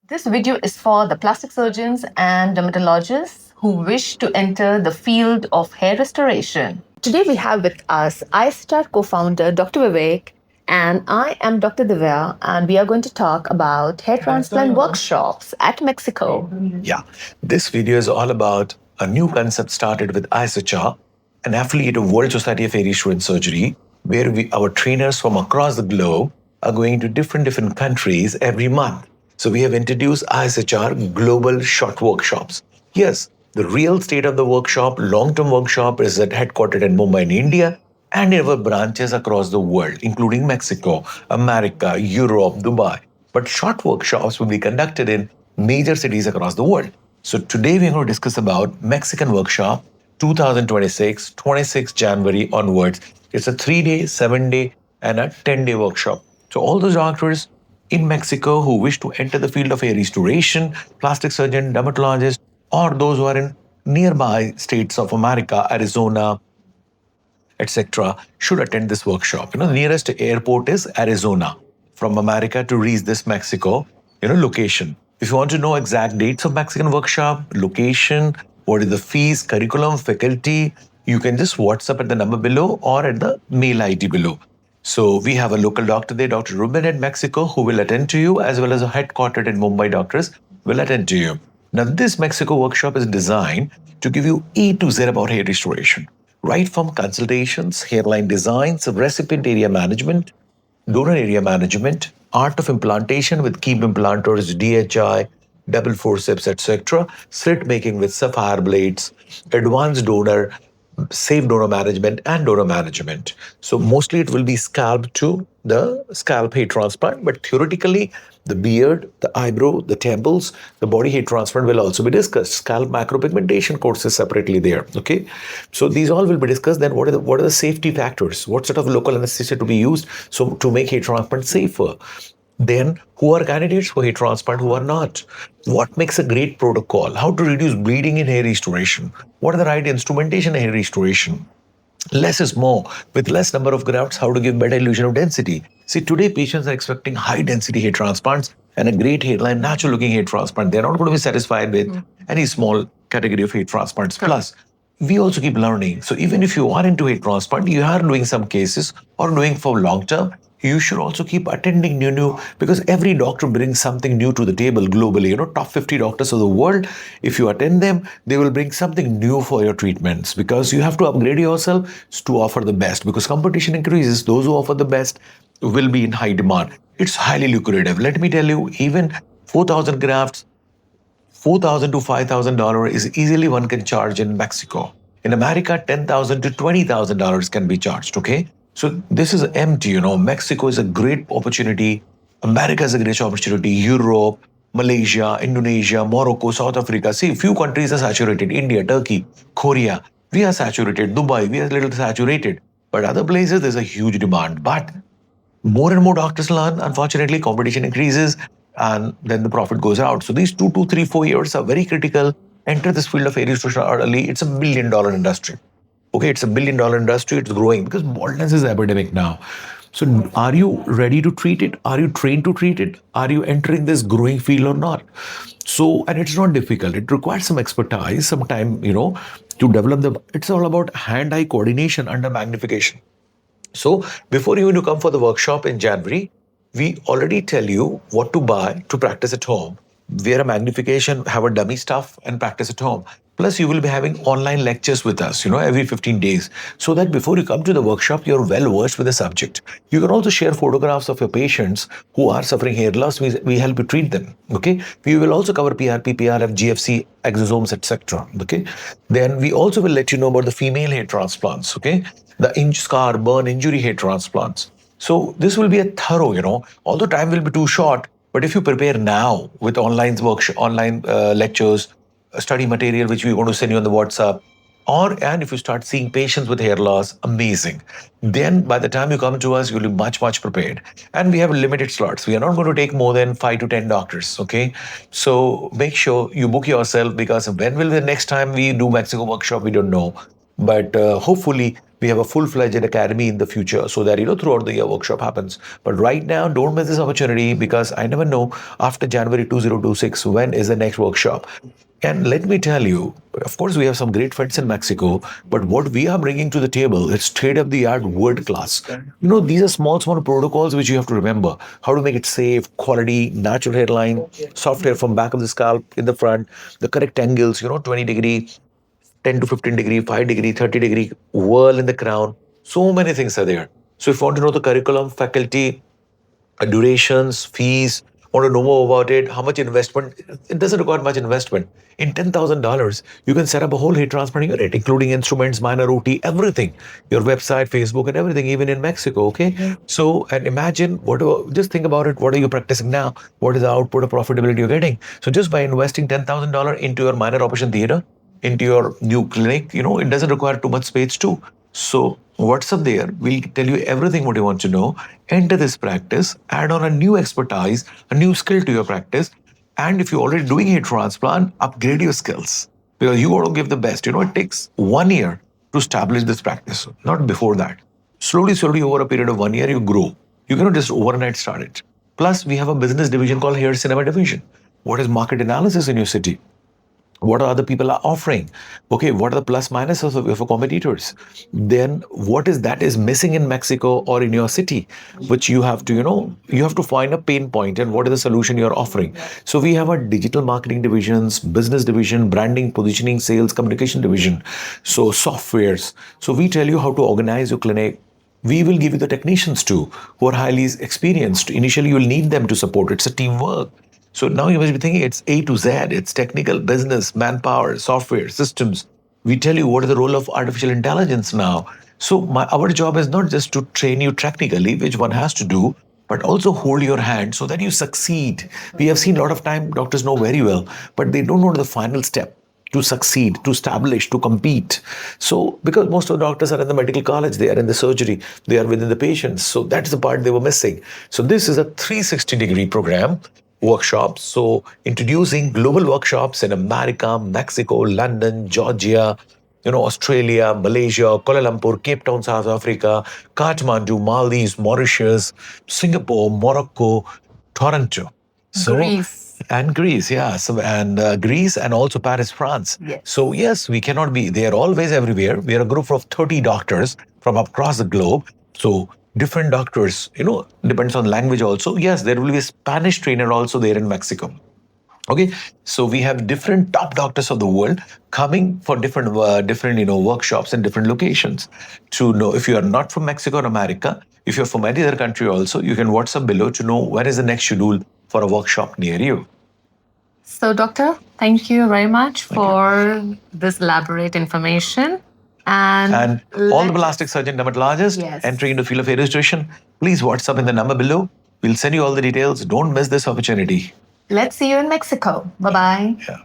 This video is for the plastic surgeons and dermatologists who wish to enter the field of hair restoration. Today we have with us ISHR co-founder Dr. Vivek and I am Dr. Divya, and we are going to talk about hair transplant workshops at Mexico. Yeah, this video is all about a new concept started with ISHR, an affiliate of World Society of Hair Restoration Surgery, where our trainers from across the globe are going to different countries every month. So we have introduced ISHR Global Short Workshops. Yes, the real state of the workshop, long-term workshop, is headquartered in Mumbai in India and in our branches across the world, including Mexico, America, Europe, Dubai. But short workshops will be conducted in major cities across the world. So today we're going to discuss about Mexican Workshop 2026, 26 January onwards. It's a 3-day, 7-day, and a 10-day workshop. So all those doctors in Mexico who wish to enter the field of hair restoration, plastic surgeon, dermatologist, or those who are in nearby states of America, Arizona, etc., should attend this workshop. The nearest airport is Arizona from America to reach this Mexico, location. If you want to know exact dates of Mexican workshop, location, what is the fees, curriculum, faculty, you can just WhatsApp at the number below or at the mail ID below. So we have a local doctor there, Dr. Ruben at Mexico, who will attend to you, as well as a headquartered in Mumbai doctors will attend to you. Now, this Mexico workshop is designed to give you A to Z about hair restoration, right from consultations, hairline designs, recipient area management, donor area management, art of implantation with keep implanters, DHI, double forceps, etc., slit making with sapphire blades, advanced donor, safe donor management, and donor management. So mostly it will be scalp to the scalp hair transplant, but theoretically, the beard, the eyebrow, the temples, the body hair transplant will also be discussed. Scalp macropigmentation courses separately there. Okay, so these all will be discussed. Then what are the safety factors? What sort of local anesthesia to be used so to make hair transplant safer? Then, who are candidates for hair transplant, who are not? What makes a great protocol? How to reduce bleeding in hair restoration? What are the right instrumentation in hair restoration? Less is more. With less number of grafts, how to give better illusion of density? See, today patients are expecting high density hair transplants and a great hairline, natural looking hair transplant. They're not going to be satisfied with any small category of hair transplants. Plus, we also keep learning. So even if you are into hair transplant, you are doing some cases or doing for long term, you should also keep attending new because every doctor brings something new to the table globally. Top 50 doctors of the world, if you attend them, they will bring something new for your treatments because you have to upgrade yourself to offer the best because competition increases. Those who offer the best will be in high demand. It's highly lucrative. Let me tell you, even 4,000 grafts, $4,000 to $5,000 is easily one can charge in Mexico. In America, $10,000 to $20,000 can be charged. Okay, so this is empty. Mexico is a great opportunity. America is a great opportunity. Europe, Malaysia, Indonesia, Morocco, South Africa. See, few countries are saturated. India, Turkey, Korea. We are saturated. Dubai, we are a little saturated. But other places, there's a huge demand. But more and more doctors learn. Unfortunately, competition increases and then the profit goes out. So these 2 to 3, 4 years are very critical. Enter this field of hair restoration early. It's $1 billion industry. Okay, it's $1 billion industry. It's growing because baldness is epidemic now. So are you ready to treat it? Are you trained to treat it? Are you entering this growing field or not? So, and it's not difficult. It requires some expertise, some time, to develop the. It's all about hand-eye coordination under magnification. So before you come for the workshop in January, we already tell you what to buy to practice at home. Wear a magnification, have a dummy stuff, and practice at home. Plus, you will be having online lectures with us, every 15 days, so that before you come to the workshop, you're well versed with the subject. You can also share photographs of your patients who are suffering hair loss. We help you treat them. Okay. We will also cover PRP, PRF, GFC, exosomes, etc. Okay. Then we also will let you know about the female hair transplants. Okay. The scar, burn, injury hair transplants. So this will be a thorough, although time will be too short, but if you prepare now with online workshop, online lectures, study material, which we're going to send you on the WhatsApp, and if you start seeing patients with hair loss, amazing. Then by the time you come to us, you'll be much prepared. And we have limited slots. We are not going to take more than 5 to 10 doctors. Okay. So make sure you book yourself because when will the next time we do Mexico workshop, we don't know. But hopefully We have a full-fledged academy in the future so that, throughout the year workshop happens. But right now, don't miss this opportunity because I never know after January 2026, when is the next workshop. And let me tell you, of course, we have some great friends in Mexico, but what we are bringing to the table is state of the art, world class. These are small, small protocols which you have to remember how to make it safe, quality, natural hairline, soft hair from back of the scalp in the front, the correct angles, 20-degree, 10 to 15-degree, 5-degree, 30-degree, whirl in the crown. So many things are there. So if you want to know the curriculum, faculty, durations, fees, want to know more about it, how much investment, it doesn't require much investment. In $10,000, you can set up a whole hair transplant unit, including instruments, minor OT, everything. Your website, Facebook, and everything, even in Mexico, okay? So, and imagine, just think about it, what are you practicing now? What is the output of profitability you're getting? So just by investing $10,000 into your minor operation theater, into your new clinic, it doesn't require too much space too. So what's up there? We'll tell you everything what you want to know. Enter this practice, add on a new expertise, a new skill to your practice. And if you're already doing hair transplant, upgrade your skills because you want to give the best. It takes 1 year to establish this practice, not before that. Slowly, slowly, over a period of 1 year, you grow. You cannot just overnight start it. Plus, we have a business division called Hair Cinema Division. What is market analysis in your city? What are other people are offering? Okay, what are the plus minuses of your competitors? Then what is that is missing in Mexico or in your city, which you have to, you have to find a pain point and what is the solution you're offering. So we have a digital marketing divisions, business division, branding, positioning, sales, communication division. So softwares. So we tell you how to organize your clinic. We will give you the technicians too, who are highly experienced. Initially, you will need them to support. It's a teamwork. So now you must be thinking it's A to Z. It's technical, business, manpower, software, systems. We tell you what is the role of artificial intelligence now. So our job is not just to train you technically, which one has to do, but also hold your hand so that you succeed. We have seen a lot of time doctors know very well, but they don't know the final step to succeed, to establish, to compete. So, because most of the doctors are in the medical college, they are in the surgery, they are within the patients. So, that's the part they were missing. So, this is a 360-degree program workshops. So, introducing global workshops in America, Mexico, London, Georgia, Australia, Malaysia, Kuala Lumpur, Cape Town, South Africa, Kathmandu, Maldives, Mauritius, Singapore, Morocco, Toronto. So, Greece. and Greece, yeah. So, and Greece and also Paris, France. Yes. So, yes, we cannot be, they are always everywhere. We are a group of 30 doctors from across the globe. So, different doctors, depends on language also. Yes, there will be a Spanish trainer also there in Mexico. Okay, so we have different top doctors of the world coming for different workshops in different locations. To know if you are not from Mexico or America, if you're from any other country also, you can WhatsApp below to know when is the next schedule for a workshop near you. So, Doctor, thank you very much for this elaborate information. And all the plastic surgeon dermatologists entering into the field of hair restoration, please WhatsApp in the number below. We'll send you all the details. Don't miss this opportunity. Let's see you in Mexico. Bye-bye. Yeah.